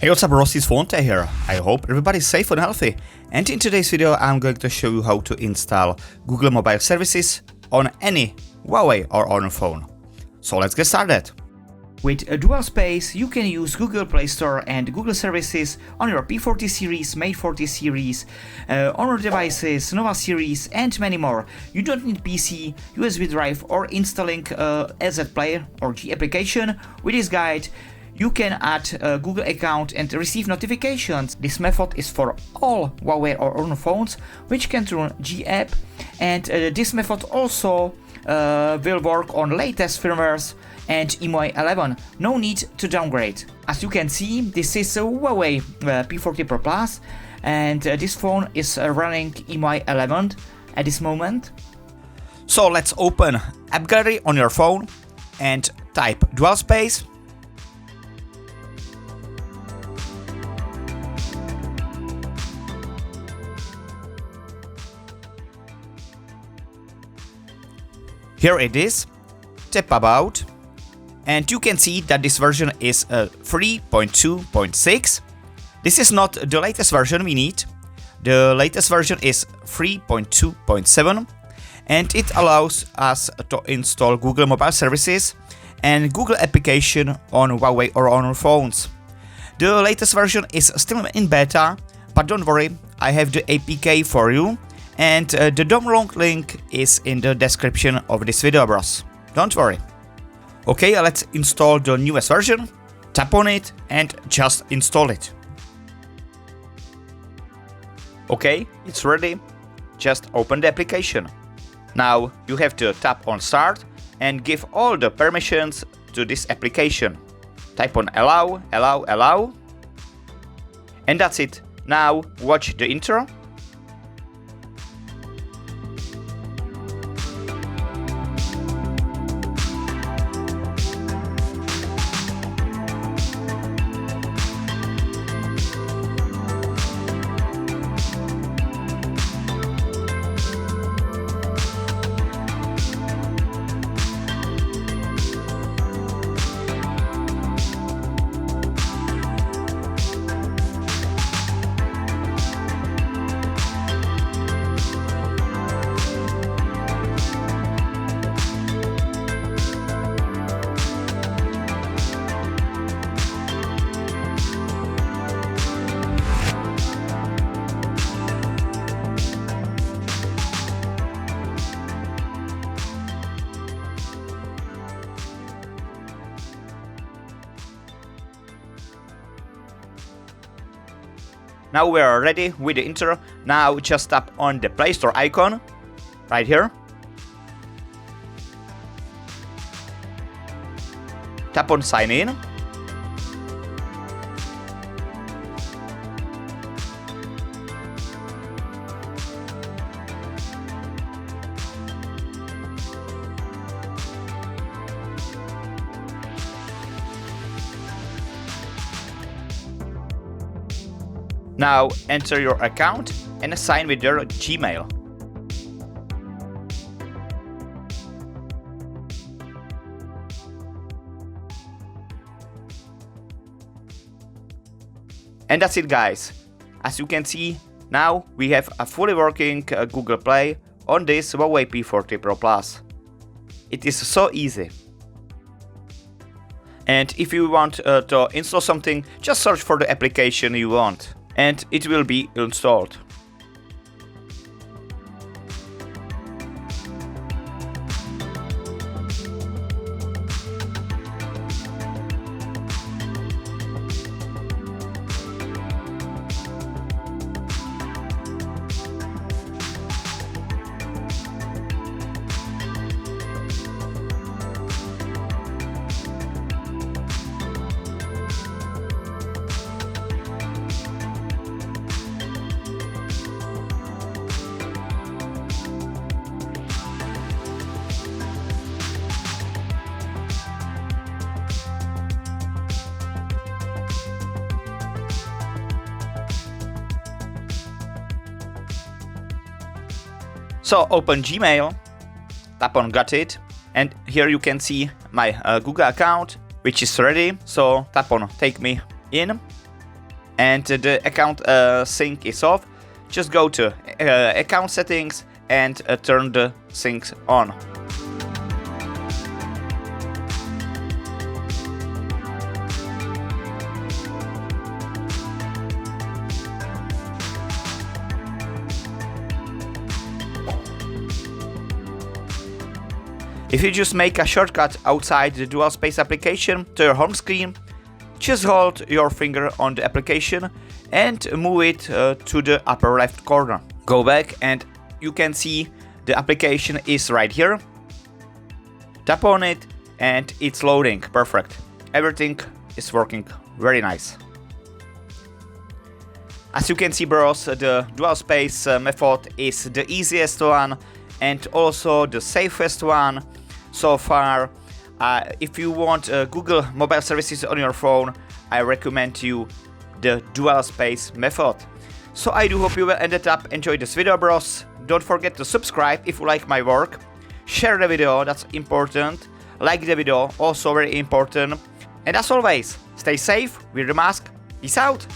Hey, what's up, Rossi's Fonte here. I hope everybody's safe and healthy. And in today's video, I'm going to show you how to install Google mobile services on any Huawei or Honor phone. So let's get started. With DualSpace, you can use Google Playstore and Google services on your P40 series, Mate 40 series, Honor devices, Nova series, and many more. You don't need PC, USB drive, or installing AZ Player or G application. With this guide, you can add a Google account and receive notifications. This method is for all Huawei or Honor phones which can run G app, and this method also will work on latest firmwares and EMUI 11. No need to downgrade. As you can see, this is a Huawei P40 Pro Plus, and this phone is running EMUI 11 at this moment. So let's open App Gallery on your phone and type DualSpace. Here it is. Tap About, and you can see that this version is 3.2.6. This is not the latest version we need. The latest version is 3.2.7, and it allows us to install Google mobile services and Google application on Huawei or Honor phones. The latest version is still in beta, but don't worry, I have the APK for you, and the download link is in the description of this video, bros. Don't worry. Okay, let's install the newest version. Tap on it and just install it. Okay, it's ready. Just open the application. Now you have to tap on Start and give all the permissions to this application. Type on Allow, Allow, Allow. And that's it. Now watch the intro. Now we are ready with the intro. Now just tap on the Play Store icon right here. Tap on Sign In. Now enter your account and sign with your Gmail. And that's it, guys. As you can see, now we have a fully working Google Play on this Huawei P40 Pro Plus. It is so easy. And if you want to install something, just search for the application you want, and it will be installed. So open Gmail, tap on Got It, and here you can see my Google account, which is ready. So tap on Take Me In, and the account sync is off, just go to account settings and turn the sync on. If you just make a shortcut outside the DualSpace application to your home screen, just hold your finger on the application and move it to the upper left corner. Go back and you can see the application is right here. Tap on it and it's loading. Perfect. Everything is working very nice. As you can see, bros, the DualSpace method is the easiest one and also the safest one so far. If you want Google mobile services on your phone, I recommend you the DualSpace method. So I do hope you will ended up enjoy this video, bros. Don't forget to subscribe if you like my work. Share the video, that's important. Like the video, also very important. And as always, stay safe, wear the mask. Peace out.